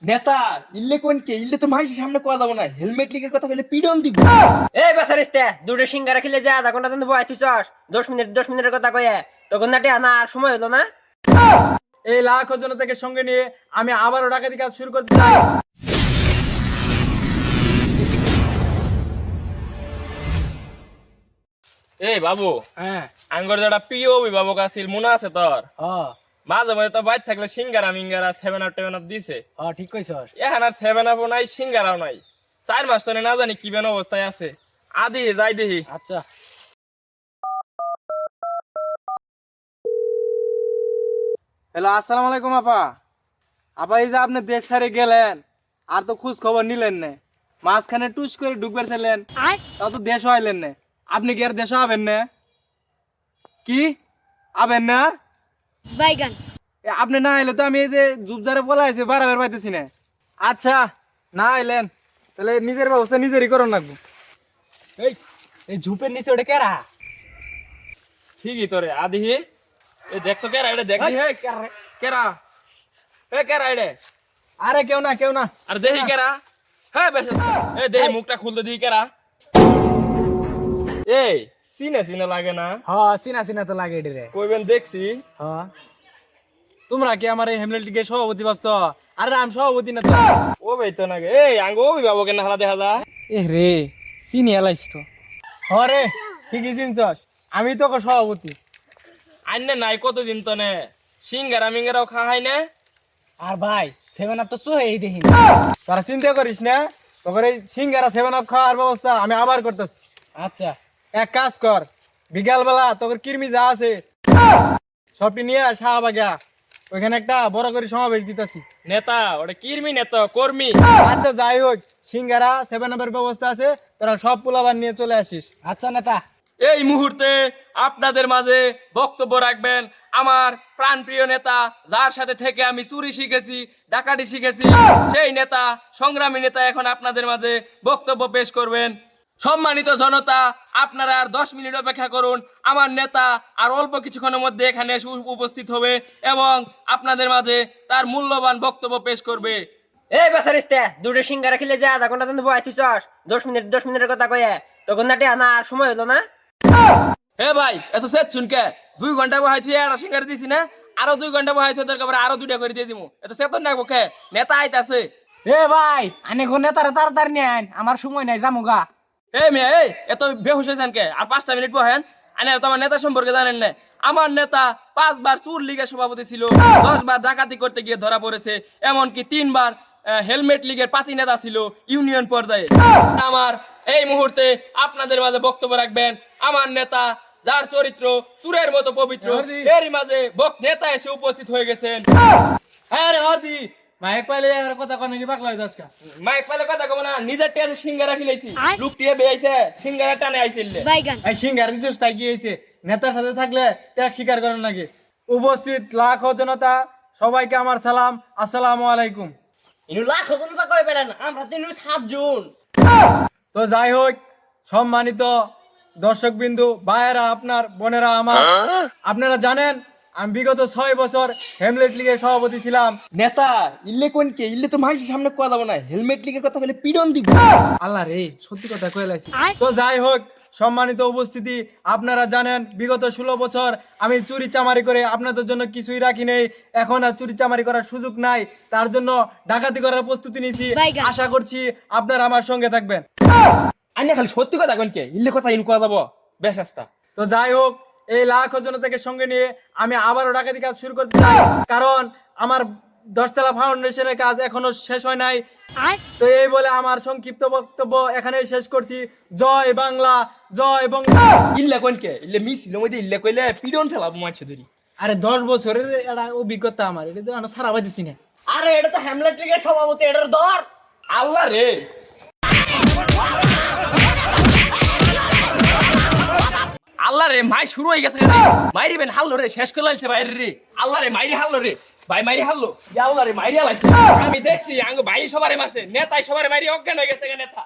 নেতা ইল্লে কোনকে ইল্লে তো মানুষের সামনে কোয়া যাবো না, হেলমেট লিগের কথা বলে পিডন দিব। এই বেচারিস্তে দুটো সিঙ্গারা খেলে যে আধা ঘন্টা বয় তুই চস 10 মিনিটের কথা কয়ে তখন নাটি আনা আর সময় হলো না। এই লাখো জনতাকে সঙ্গে নিয়ে আমি আবারও ডাকাতি কাজ শুরু করতে চাই। এই বাবু, হ্যাঁ আঙ্গর যেটা প্রিয় অভিভাবক আছিল মনে আছে তোর? হ্যাঁ মাঝে মাঝে তো বাইর থাকলে সিঙ্গারা মিঙ্গারা 7 আপ দিছে। হ্যাঁ ঠিক কইছস। এখন আর 7 আপও নাই, সিঙ্গারাও নাই। 4 মাস ধরে না জানি কি বেন অবস্থায় আছে। আদি যাই দেখি। আচ্ছা হ্যালো, আসসালামু আলাইকুম আপা। আপা এই যে আপনি দেশ ছাড়ে গেলেন আর তো খোঁজ খবর নিলেন না, মাঝখানে টুস করে ঢুকবার ছিলেন, তাও তো দেশ হইলেন না। আপনি কি আর দেশ হবেন না? কি আবেন না? আর বাইগান আপনি না এলে তো আমি এই যে জুবজারে বলাইছি বাড়াবার পাইতেছি না। আচ্ছা না এলেন তাহলে নিজের ব্যবস্থা নিজেরই করুন লাগবো। এই এই ঝুপের নিচে ওটা কেরা? ঠিকই তোরে আদি। এই দেখ তো কেরা এটা, দেখ এই, কেরা। এ কেরা এটা? আরে কেউ না কেউ না। আর দেহি কেরা? হ্যাঁ বেশ। এই দেহি মুখটা খুলতে দিই কেরা। এই চিনে চিনে লাগে না? হ্যাঁ চিনা চিনা তো লাগে রে। কইবেন দেখছি। হ্যাঁ তোমরা কি আমার এই হেমলেট লিগে সভাপতি ভাবছ? আরে আমি সভাপতি না তো। ও ভাই তো নাকি এই আঙ্গ অভিভাবকের না হালা দেখা যা। এ রে চিনি এলাইছি তো। হরে ঠিকই চিনছস, আমি তো সভাপতি। আন্নে নাই কতদিন তো নে সিঙ্গারা মিঙ্গারাও খাওয়াই না। আর ভাই 7 আপ তো এই দেখি তোরা চিন্তা করিস না, তোর এই সিঙ্গারা 7 আপ খাওয়ার ব্যবস্থা আমি আবার করতেছি। আচ্ছা এক কাজ কর, বিকাল বেলা তোর কিরমি যা আছে সবটি নিয়ে শাহবাগা ওইখানে একটা বড় করে সমাবেশ দিতেছি। নেতা ওটা কিরমি নেতা কর্মী। আচ্ছা যাই হোক, সিঙ্গারা 7 আপের ব্যবস্থা আছে, তোরা সব পোলাবান নিয়ে চলে আসিস। আচ্ছা নেতা। এই মুহূর্তে আপনাদের মাঝে বক্তব্য রাখবেন আমার প্রাণপ্রিয় নেতা, যার সাথে থেকে আমি চুরি শিখেছি, ডাকাতি শিখেছি, সেই নেতা, সংগ্রামী নেতা এখন আপনাদের মাঝে বক্তব্য পেশ করবেন। সম্মানিত জনতা, আপনারা আর 10 মিনিট অপেক্ষা করুন। আমার নেতা আর অল্প কিছুক্ষণের মধ্যে এখানে এসে উপস্থিত হবে এবং আপনাদের মাঝে তার মূল্যবান বক্তব্য পেশ করবে। এই বেচারিস্তে দুটো সিঙ্গারা খেলে যে আধা ঘন্টা বয় তুই চস 10 মিনিটের কথা কয়ে তখন নাটি আনা আর সময় হলো না। হে ভাই এত সেট শুনকে 2 ঘন্টা বহাইছি আর সিঙ্গারা দিছি না, আরো 2 ঘন্টা বহাইছি ওদের কাপড়ে আরো 2টা করে দিয়ে দিমু। এত সেতন না বকে নেতা আইতাছে। এ ভাই আনে কোন নেতারে তাড়াতাড়ি নিয়ে আইন, আমার সময় নাই জামুগা। এই মেয়ে এই এত বেহুশ হয়েছেন কে? আর 5টা মিনিট বহেন। আনে তো আমার নেতা সম্পর্কে জানেন না। আমার নেতা 5 বার চুর লীগের সভাপতি ছিল, 10 বার ডাকাতি করতে গিয়ে ধরা পড়েছে, এমনকি 3 বার হেলমেট লীগের পাতি নেতা ছিল ইউনিয়ন পর্যায়ে। আমার এই মুহূর্তে আপনাদের মাঝে বক্তব্য রাখবেন আমার নেতা, যার চরিত্র চুরের মতো পবিত্র, এরই মাঝে নেতা এসে উপস্থিত হয়ে গেছেন। হ্যাঁ রে হদি মাইক পাইলে আর কথা কোন কি পাগলা হই দশকা। মাইক পালে কথা কব না, নিজের টিয়াতে সিঙ্গারা খিলাইছি, লুকটিয়ে বেয়াইছে সিঙ্গারা টানে আইছিল। বাইগান এই সিঙ্গার দিছস তাই কি হইছে? নেতার সাথে থাকলে ত্যাগ স্বীকার করেন নাকি? উপস্থিত লাখো জনতা সবাইকে আমার সালাম, আসসালামু আলাইকুম। ইনু লাখ জনতা কই পেলেন, আমরা তো 7 জন। তো যাই হোক, সম্মানিত দর্শক বিন্দু, ভাইয়েরা, আপনার বোনেরা আমার, আপনারা জানেন আমি বিগত 6 বছর হেমলেট লিগের সভাপতি ছিলাম। নেতা ইল্লে কোনকে ইল্লে তো মানুষের সামনে কোয়া যাবো না, হেলমেট লিগের কথা বলে পিডন দিব। আল্লাহ রে সত্যি কথা কয়ে লাইছি। তো যাই হোক, সম্মানিত উপস্থিতি, আপনারা জানেন বিগত 16 বছর আমি চুরি চামারি করে আপনাদের জন্য কিছুই রাখি নেই। এখন আর চুরি চামারি করার সুযোগ নাই, তার জন্য ডাকাতি করার প্রস্তুতি নিয়েছি। বাইগান। আশা করছি আপনারা আমার সঙ্গে থাকবেন। আইনে খালি সত্যি কথা কোনকে ইল্লে কথা ইন কোয়া যাবো বেশ আস্তা। তো যাই হোক, এই লাখো জনতাকে সঙ্গে নিয়ে আমি আবারও ডাকাতি কাজ শুরু করতে চাই, কারণ আমার 10তলা ফাউন্ডেশনের কাজ এখনো শেষ হয় নাই। তো এই বলে আমার সংক্ষিপ্ত বক্তব্য এখানে শেষ করছি। জয় বাংলা, জয় বাংলা। ইল্লে কোনকে ইল্লে মিছিল মধ্যে ইল্লে কইলে পিডন ফেলাবো মাছ ধরি। আরে 10 বছরের একটা অভিজ্ঞতা আমার, এটা তো আমরা সারা পাইতেছি না। আরে এটা তো হেমলেট লীগের সভাপতি, এটার দর আল্লাহ রে। আল্লাহ রে, মাই শুরু হয়ে গেছে রে। মাইরিবেন হাল্লো রে, শেষ করে লাইছে বাইরে রে। আল্লাহ রে মাইরি হাল্লো রে, ভাই মাইরি হাল্লো। ইয়া আল্লাহ রে মাইরি লাইছে। আমি দেখছি আঙ্গ ভাই সবারে মারছে, নেতাই সবারে মাইরি অজ্ঞান হয়ে গেছে নেতা।